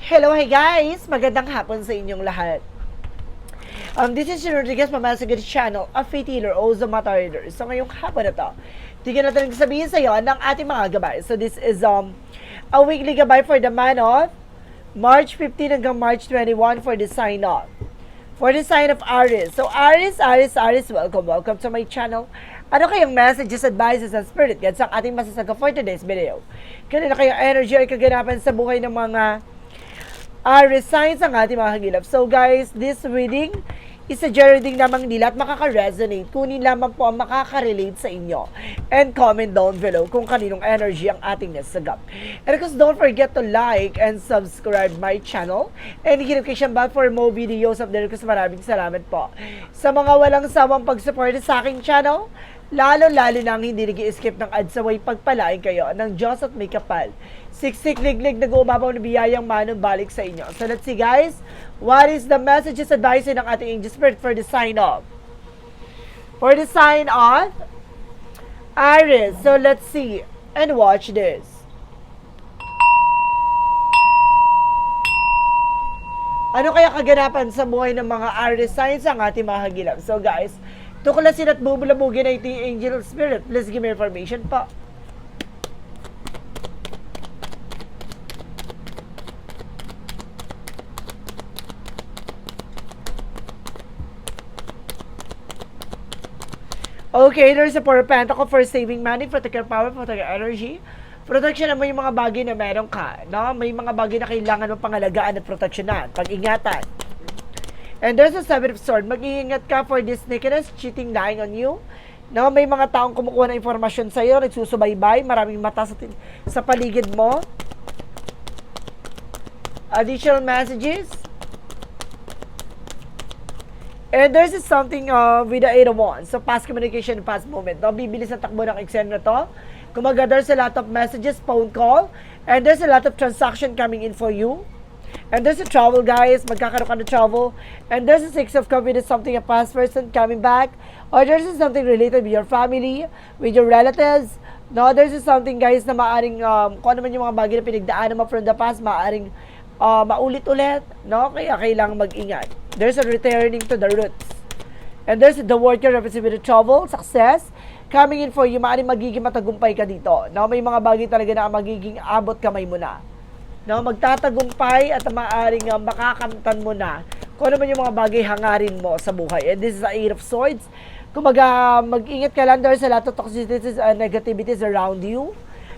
Hello, hi guys! Magandang hapon sa inyong lahat. This is Shin Rodriguez, mamaya sa channel, a faith healer, also mata reader. So ngayong hapon na to, tignan natin sabihin sa iyo ng ating mga gabay. So this is a weekly gabay for the month of March 15 hanggang March 21 for the sign of. For the sign of Aries. So Aries, welcome to my channel. Ano kayong messages, advices, and spirit guides ang ating masasaga for today's video? Kanina kayong energy ay kaganapan sa buhay ng mga Aries signs ang ating mga kagilap. So guys, this reading is a reading lamang nila at makaka-resonate. Kunin lamang po ang makaka-relate sa inyo. And comment down below kung kaninong energy ang ating nasagap. And of course, don't forget to like and subscribe my channel. And hit notification bell for more videos of the request. Maraming salamat po sa mga walang sawang pag-support sa aking channel. Lalo-lalo nang hindi nag-i-skip ng ads away pagpalain kayo ng Diyos at may kapal. Siksik, liglig, nag-uumabaw na biyayang manong balik sa inyo. So let's see guys, what is the messages advice ng ating angel spirit for the sign of? For the sign of Aries. So let's see and watch this. Ano kaya kaganapan sa buhay ng mga Aries signs ang ating mga hagilap? So guys, tuklasin at bubulabugin ang ating angel spirit. Please give me information po. Okay, there's a Four of Pentacles for saving money, protect your power, protect your energy. Protection na mo yung mga bagay na meron ka. No? May mga bagay na kailangan mong pangalagaan at proteksyonan, pag-ingatan. And there's a Seven of Swords. Mag-iingat ka for this sneakiness, cheating, lying on you. No? May mga taong kumukuha ng informasyon sa iyo, nagsusubaybay, maraming mata sa paligid mo. Additional messages. And there's something with the 8 of Wands. So, past communication, past moment. No? Bibilis ang takbo ng eksena na to. Kumaga, there's a lot of messages, phone call. And there's a lot of transaction coming in for you. And there's a travel, guys. Magkakaroon ka ng travel. And there's a Six of Cups with something, a past person coming back. Or there's something related with your family, with your relatives. No, there's something, guys, na maaring, kung ano man yung mga bagay na pinagdaanan mo from the past, maaring maulit-ulit. No? Kaya kailangan mag-ingat. There's a returning to the roots. And there's the worker represented with the travel, success, coming in for you. Maaaring magiging matagumpay ka dito. No? May mga bagay talaga na magiging abot kamay mo na. No? Magtatagumpay at maaaring makakamtan mo na kung ano man yung mga bagay hangarin mo sa buhay. And this is the Eight of Swords. Kumaga, mag-ingat ka lang. There's a lot of toxicities and negativities around you.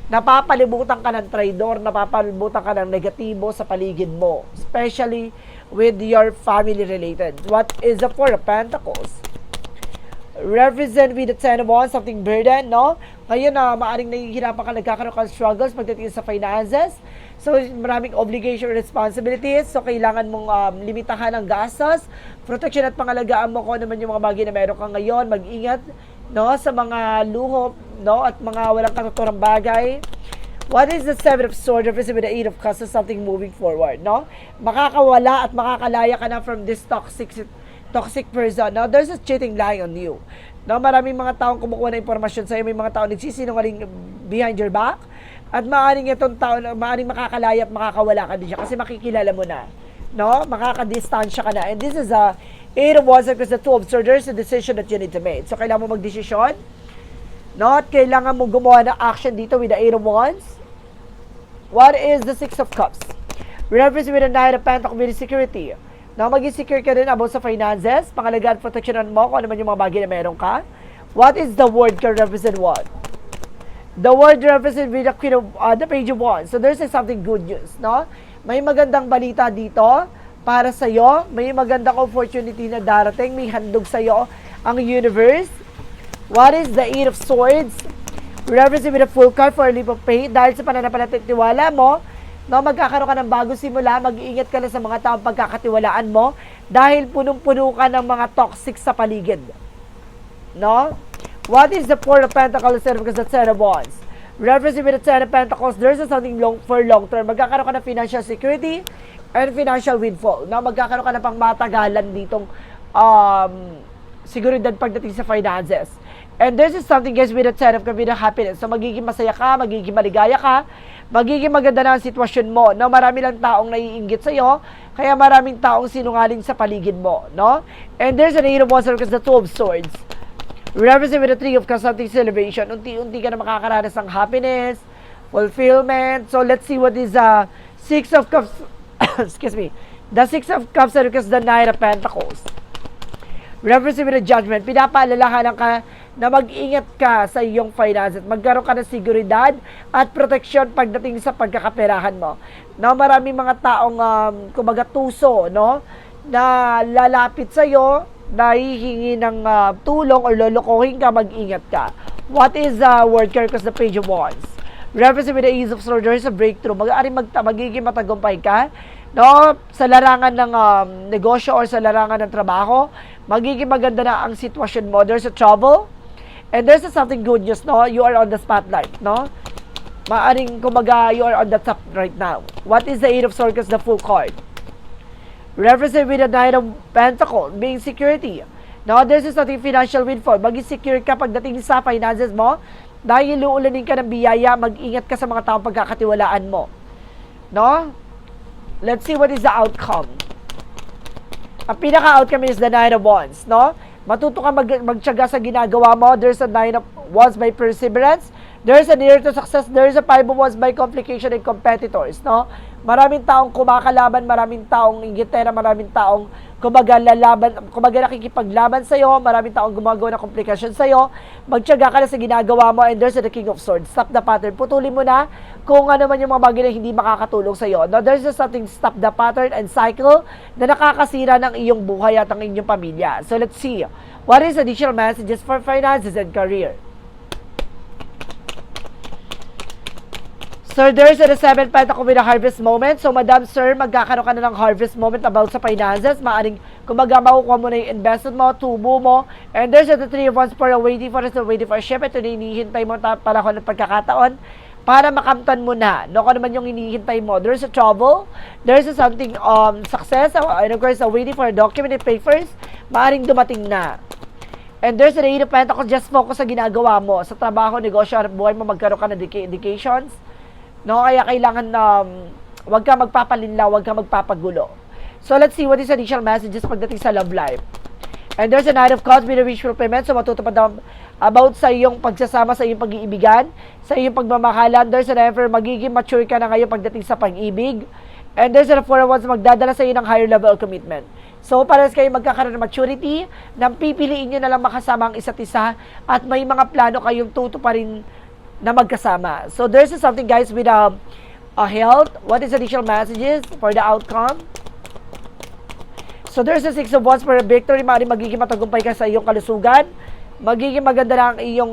Napapalibutan ka ng traidor, napapalibutan ka ng negatibo sa paligid mo. Especially with your family related. What is the Four of Pentacles? Represent with the Ten of Wands, something burden, no? Ngayon na maaring nahihirapan ka, nagkakaroon ka struggles pagdating sa finances. So, maraming obligation, responsibilities. So, kailangan mong limitahan ang gastos. Protection at pangalagaan mo kung ano man yung mga bagay na meron ka ngayon. Mag-ingat, no? Sa mga luho, no? At mga walang katuturang bagay. What is the Seven of Swords represented with the Eight of Cups? Something moving forward, no? Makakawala at makakalaya ka na from this toxic person. Now, there's a cheating lying on you. No, maraming mga taong kumukuha ng impormasyon sa iyo, may mga taong nagsisinungaling behind your back. At maaaring itong tao, maaaring makakalaya at makakawala ka din siya kasi makikilala mo na. No? Makakadistansya ka na. And this is a Eight of Wands because the Two of Swords, there's a decision that you need to make. So, kailangan mo magdesisyon. No? At kailangan mo gumawa ng action dito with the Eight of Wands. What is the Six of Cups? Represent with the Nine of Pentacles with security. Now, mag-secure ka rin about sa finances, pangalagaan, protectionan mo kung ano man yung mga bagay na meron ka. What is the word can represent what? The word represent with the Queen of, the Page of Wands. So, there's something good news, no? May magandang balita dito para sa'yo. May magandang opportunity na darating. May handog sa'yo ang universe. What is the Eight of Swords? Represent with a full card for a leap of faith. Dahil sa pananampalataya mo, no, magkakaroon ka ng bagong simula, mag-iingat ka na sa mga taong pagkakatiwalaan mo dahil punong-puno ka ng mga toxic sa paligid. No? What is the Four of Pentacles because the Ten of Wands? Represent with the Ten of Pentacles, there's something for long term. Magkakaroon ka ng financial security and financial windfall. No? Magkakaroon ka na pang matagalan ditong seguridad pagdating sa finances. And this is something, guys, with a ten of cups, with a happiness. So, magiging masaya ka, magiging maligaya ka, magiging maganda na ang sitwasyon mo. No? Marami lang taong naiinggit sa'yo, kaya maraming taong sinungaling sa paligid mo. No? And there's an Eight of Wands because the Two of Swords. Represent with the Three of Cups, something celebration. Unti-unti ka na makakaranas ng happiness, fulfillment. So, let's see what is Six of Cups. Excuse me. The Six of Cups because the Nine of Pentacles. Represent with the Judgment. Pinapaalalahanan ka na mag-ingat ka sa iyong finances. Magkaroon ka ng seguridad at proteksyon pagdating sa pagkakaperahan mo. No, maraming mga taong kumbaga tuso, no, na lalapit sa iyo, na hihingi ng tulong or lolokohin ka, mag-ingat ka. What is word care? Because the Page of Wands. Represent with the Ace of Swords, there is a breakthrough. Magiging matagumpay ka, no, sa larangan ng negosyo or sa larangan ng trabaho. Magiging maganda na ang sitwasyon mo. There's a trouble. And there's something good news, no? You are on the spotlight, no? Maaring, kumbaga, you are on the top right now. What is the Eight of Swords, the Full card? Represent with the Nine of Pentacles, being security. No, there's something financial windfall. Maging secure ka pagdating sa finances mo. Dahil luulanin ka ng biyaya, mag-ingat ka sa mga taong pagkakatiwalaan mo. No? Let's see what is the outcome. Ang pinaka-outcome is the Nine of Wands, no? Matuto ka magtiyaga sa ginagawa mo. There's a Nine of Wands by perseverance. There's a near to success. There's a Five of Wands by complication and competitors, no? Maraming taong kumakalaban, maraming taong inggitera, maraming taong kumbaga nakikipaglaban sa'yo, maraming taong gumagawa ng komplikasyon sa'yo. Magtiyaga ka na sa ginagawa mo, and there's the King of Swords. Stop the pattern. Putulin mo na kung ano man yung mga bagay na hindi makakatulong sa'yo. No, there's something, stop the pattern and cycle na nakakasira ng iyong buhay at ng inyong pamilya. So let's see. What is additional messages for finances and career? Sir, there's a Seven Pentacles with a harvest moment. So, Madam, Sir, magkakaroon ka na ng harvest moment about sa finances. Maaring, kumbaga, makukuha mo na yung investment mo, tubo mo. And there's a Three of Wands for waiting for a ship. Ito na hinihintay mo panahon ng pagkakataon para makamtan mo na. No, kung naman yung hinihintay mo. There's a trouble. There's a something success. And of course, waiting for a document and papers. Maaring dumating na. And there's an Eight of Pentacles. Just focus sa ginagawa mo. Sa trabaho, negosyo, buhay mo, magkaroon ka ng dedications. No, kaya kailangan wag ka magpapalinlaw, wag ka magpapagulo. So let's see what is additional messages pagdating sa love life. And there's a Nine of Cups with a wish fulfillment. So matutupad about sa iyong pagsasama, sa iyong pag-iibigan, sa iyong pagmamahalan. There's an Emperor, magiging mature ka na ngayon pagdating sa pag-ibig. And there's a Four of Wands, magdadala sa iyo ng higher level of commitment. So pares kayo magkakaroon ng maturity, nang pipiliin nyo na lang makasama ang isa't isa, at may mga plano kayong tutuparin na magkasama. So there's something, guys, with a health. What is additional messages for the outcome? So there's a Six of Wands for a victory. Maaaring magiging matagumpay ka sa iyong kalusugan. Magiging maganda na ang iyong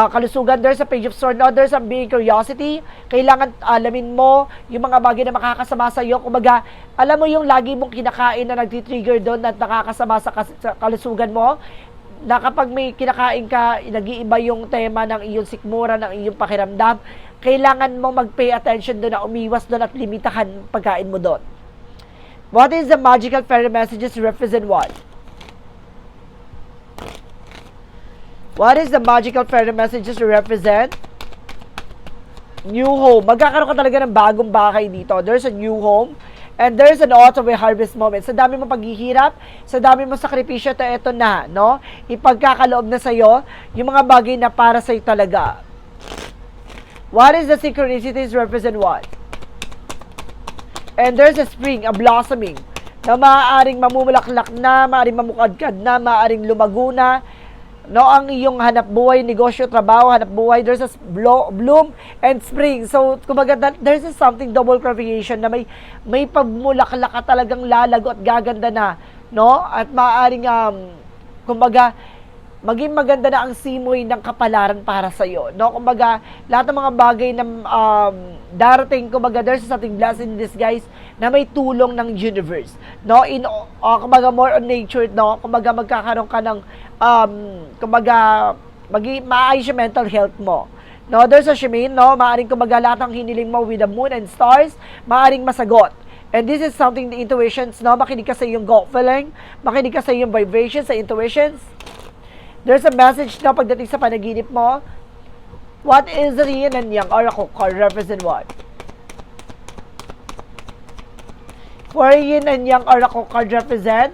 kalusugan. There's a Page of Swords. No, there's a big curiosity. Kailangan alamin mo yung mga bagay na makakasama sa iyo. Kumbaga, alam mo yung lagi mong kinakain na nagtitrigger doon at nakakasama sa kalusugan mo, na kapag may kinakain ka, nag-iiba yung tema ng iyong sikmura, ng iyong pakiramdam, kailangan mo mag-pay attention doon, na umiwas doon at limitahan pagkain mo doon. What is the magical fairy messages represent what? What is the magical fairy messages represent? New home. Magkakaroon ka talaga ng bagong bahay dito. There's a new home. And there's an autumn harvest moment. Sa dami mo paghihirap, sa dami mo sakripisyo, ito na, no? Ipagkakaloob na sa'yo yung mga bagay na para sa'yo talaga. What is the synchronicities represent what? And there's a spring, a blossoming, na maaaring mamumulaklak na, maaaring mamukadkad na, maaaring lumago na, no, ang iyong hanap buhay, negosyo, trabaho, hanap buhay. There's a bloom and spring. So, kumbaga, there's something double creation na may pagmulaklak ka talagang lalago at gaganda na, no? At maaaring, kumbaga, maging maganda na ang simoy ng kapalaran para sa iyo, no? Kumbaga, lahat ng mga bagay na darating, kumbaga, there's something blessed in disguise na may tulong ng universe, no? Kumbaga, more on nature, no? Kumbaga, magkakaroon ka ng kumbaga, maayos yung mental health mo. No, there's a shemane, no? Maaring kumbaga lahat ng hiniling mo with the moon and stars, maaring masagot. And this is something, the intuitions, no? Makinig ka sa iyong gut feeling, makinig ka sa iyong vibrations, sa intuitions. There's a message na pagdating sa panaginip mo. What is the yin and yang oracle card represent what? For yin and yang oracle card represent?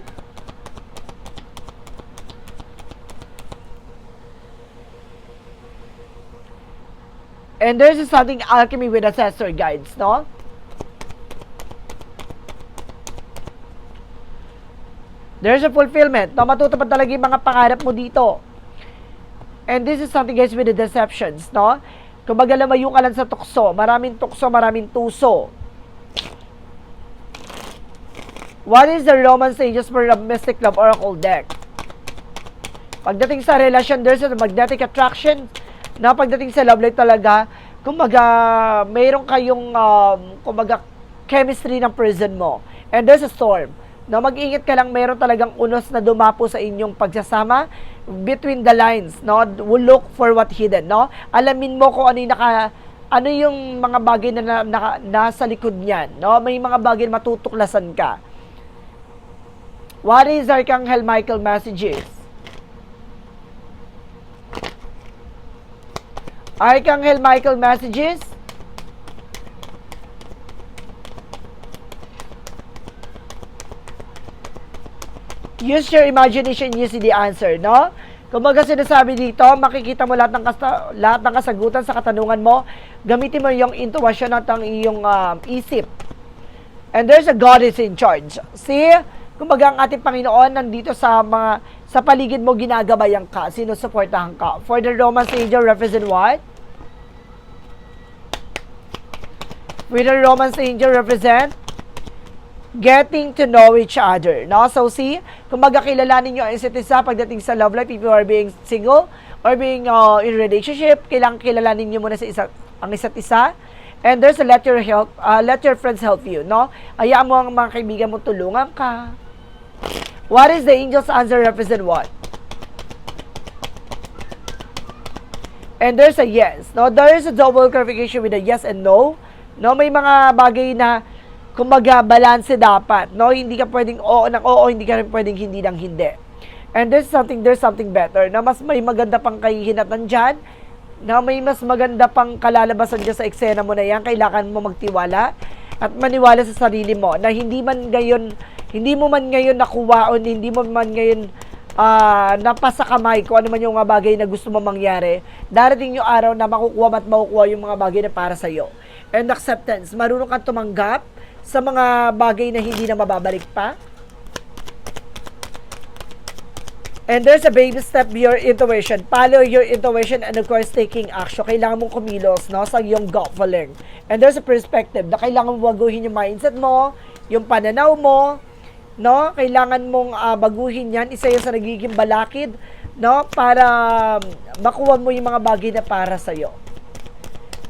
And there's something alchemy with ancestor guides, no? There's a fulfillment. No, matutupad talaga yung mga pangarap mo dito. And this is something guys with the deceptions, no? Kumbaga lumayo ka lang sa tukso. Maraming tukso, maraming tuso. What is the Roman stages for the Mystic Love Oracle deck? Pagdating sa relasyon, there's a magnetic attraction. Na pagdating sa love life talaga, kumbaga, mayroon kayong, kumbaga, chemistry ng person mo. And there's a storm. No, mag-ingat ka lang, mayroon talagang unos na dumapo sa inyong pagsasama between the lines, no? We'll look for what hidden, no? Alamin mo kung ano yung mga bagay na nasa likod niyan, no? May mga bagay na matutuklasan ka. What is Archangel Michael messages? Archangel Michael messages? Use your imagination, you see the answer, no? Kumbaga sinasabi dito, makikita mo lahat ng kasagutan sa katanungan mo. Gamitin mo yung intuition at ang iyong isip. And there's a God is in charge. See? Kumbaga ang ating Panginoon nandito sa paligid mo, ginagabayan ka, sinusuportahan ka. For the Roman angel represent what? For the Roman angel represent getting to know each other, no? So see, kumbaga kilalanin nyo ang isa't isa pagdating sa love life. If you are being single or being in relationship, kailangan kilalanin nyo muna ang isa't isa. And there's a let your friends help you, no? Hayaan mo ang mga kaibigan mo tulungan ka. What is the angel's answer represent what? And there's a yes, no? There is a double clarification with a yes and no. No, may mga bagay na kumbaga, balance dapat, no? Hindi ka pwedeng oo ng oo, hindi ka rin pwedeng hindi ng hindi. And there's something better, na mas may maganda pang kahihinatan dyan, na may mas maganda pang kalalabasan dyan sa eksena mo na yan. Kailangan mo magtiwala at maniwala sa sarili mo, na hindi mo man ngayon nakuha o hindi mo man ngayon napasa kamay kung ano man yung mga bagay na gusto mo mangyari. Darating yung araw na makukuha at makukuha yung mga bagay na para sa'yo. And acceptance, marunong kang tumanggap sa mga bagay na hindi na mababalik pa. And there's a baby step, your intuition. Follow your intuition and of course, taking action. Kailangan mong kumilos, no, sa iyong gut feeling. And there's a perspective na kailangan mong baguhin yung mindset mo, yung pananaw mo, no? Kailangan mong baguhin yan. Isa yan sa nagiging balakid, no? Para makuha mo yung mga bagay na para sa'yo.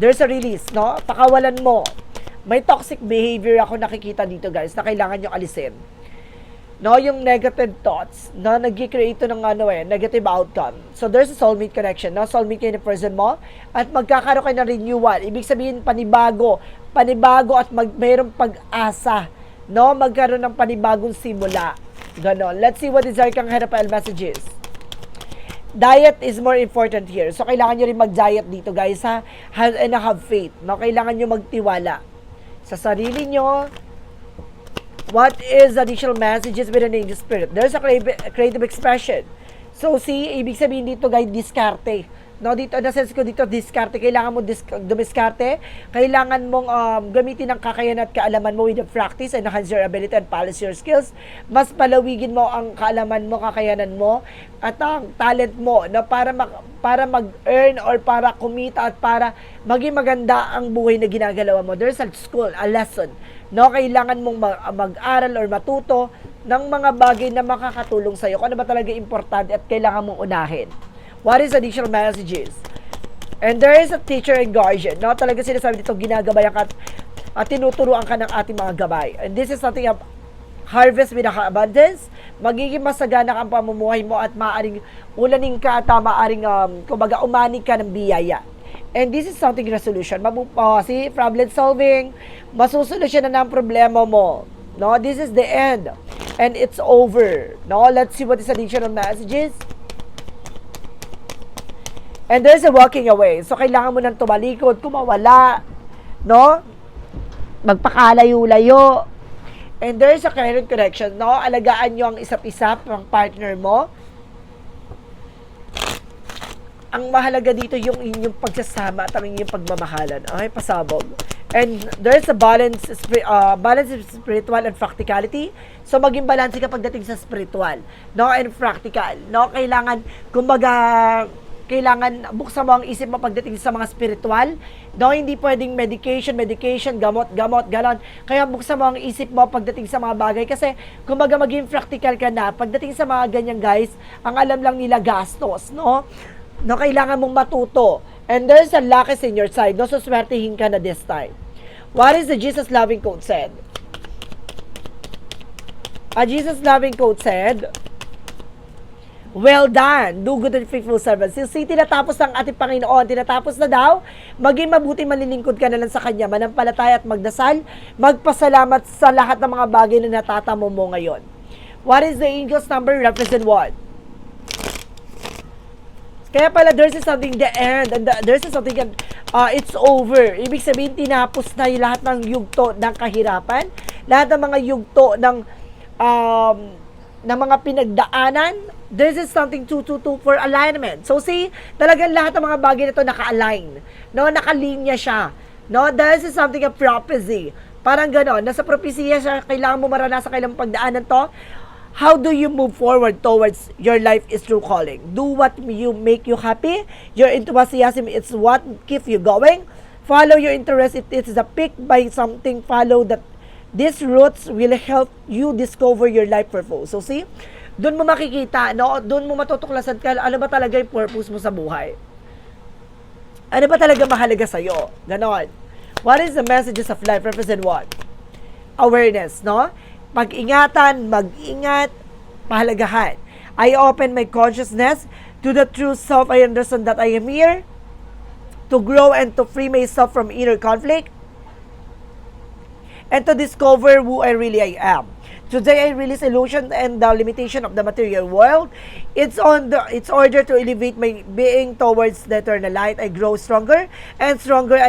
There's a release, no? Pakawalan mo. May toxic behavior ako nakikita dito guys na kailangan nyo alisin. No, yung negative thoughts na nag-create ng negative outcome. So there's a soulmate connection, no? Soulmate kayo ng person mo at magkakaroon kayo ng renewal. Ibig sabihin panibago at mayroong pag-asa, no? Magkaroon ng panibagong simula. Ganon. Let's see what is Archangel Raphael messages. Diet is more important here. So kailangan nyo rin mag-diet dito guys, ha? And have faith, no? Kailangan nyo magtiwala sa sarili nyo. What is additional messages with an angel spirit? There's a creative expression. So, see, ibig sabihin dito, guys, diskarte. No, dito, na-sense ko dito, diskarte. Kailangan mo dumiskarte. Kailangan mong gamitin ang kakayahan at kaalaman mo with the practice and enhance your ability and polish your skills. Mas palawigin mo ang kaalaman mo, kakayanan mo, at ang talent mo, no, para mag-earn or para kumita at para maging maganda ang buhay na ginagalawa mo. There's a school, a lesson. No, kailangan mong mag-aral or matuto ng mga bagay na makakatulong sa'yo. Kung ano ba talaga importante at kailangan mong unahin. What is additional messages? And there is a teacher and guardian. No, talaga sinasabi dito, ginagabayan ka at tinuturuan ka ng ating mga gabay. And this is something of harvest with abundance. Magiging masagana ang pamumuhay mo at maaring ulanin ka at maaring kumbaga umanig ka ng biyaya. And this is something resolution. See, problem solving, masusolusyon na ng problema mo. No, this is the end. And it's over. No, let's see what is additional messages. And there's a walking away. So, kailangan mo nang tumalikod, kumawala, no? Magpakalayo-layo. And there's a current connection, no? Alagaan nyo ang isa't isa, ang partner mo. Ang mahalaga dito yung inyong pagsasama at ang inyong pagmamahalan. Okay, pasabog. And there's a balance of spiritual and practicality. So, maging balance ka pagdating sa spiritual, no? And practical, no? Kailangan buksan mo ang isip mo pagdating sa mga spiritual. No, hindi pwedeng medication, gamot, ganon. Kaya buksan mo ang isip mo pagdating sa mga bagay. Kasi, kumbaga maging practical ka na, pagdating sa mga ganyan guys, ang alam lang nila gastos, no? No, kailangan mong matuto. And there's a luck in your side, no? So, swertihin ka na this time. What is the Jesus loving quote said? A Jesus loving quote said, well done, do good and faithful servants. Since tinatapos ng ating Panginoon, tinatapos na daw, maging mabuti manlilingkod ka na lang sa Kanya, manampalataya at magdasal, magpasalamat sa lahat ng mga bagay na natatamo mo ngayon. What is the angel's number? Represent what? Kaya pala, there's something the end, and there's something it's over. Ibig sabihin, tinapos na yung lahat ng yugto ng kahirapan, lahat ng mga yugto ng mga pinagdaanan. This is something for alignment. So see, talagang lahat ng mga bagay na ito naka-align. No, nakalinya siya. No, this is something a prophecy. Parang gano'n, nasa propesya siya, kailangan mo maranasan, kailangan mo pagdaanan to. How do you move forward towards your life is true calling? Do what you make you happy. Your enthusiasm is what keeps you going. Follow your interest. It is a pick by something. Follow that. These roots will help you discover your life purpose. So see, doon mo makikita, no? Doon mo matutuklasan ka, ano ba talaga yung purpose mo sa buhay? Ano ba talaga mahalaga sa'yo? Ganon. What is the messages of life? Represent what? Awareness, no? Pag-ingatan, mag-ingat, pahalagahan. I open my consciousness to the true self. I understand that I am here to grow and to free myself from inner conflict and to discover who I really am. Today, I release illusion and the limitation of the material world. It's order to elevate my being towards the eternal light. I grow stronger and stronger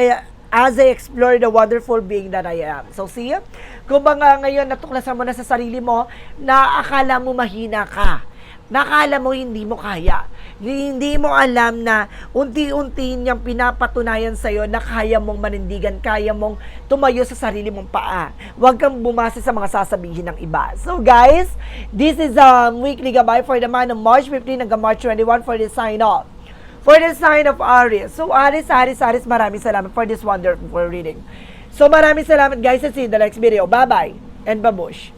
as I explore the wonderful being that I am. So, see? Kung baga ngayon natuklasan mo na sa sarili mo na akala mo mahina ka, nakala mo hindi mo kaya, hindi mo alam na unti-unti niyang pinapatunayan sa'yo na kaya mong manindigan, kaya mong tumayo sa sarili mong paa. Huwag kang bumase sa mga sasabihin ng iba. So guys, this is a weekly gabay for the month of March 15 hanggang March 21 for the sign off. For the sign of Aries. So Aries, maraming salamat for this wonderful reading. So maraming salamat guys, and see you in the next video. Bye-bye and babush.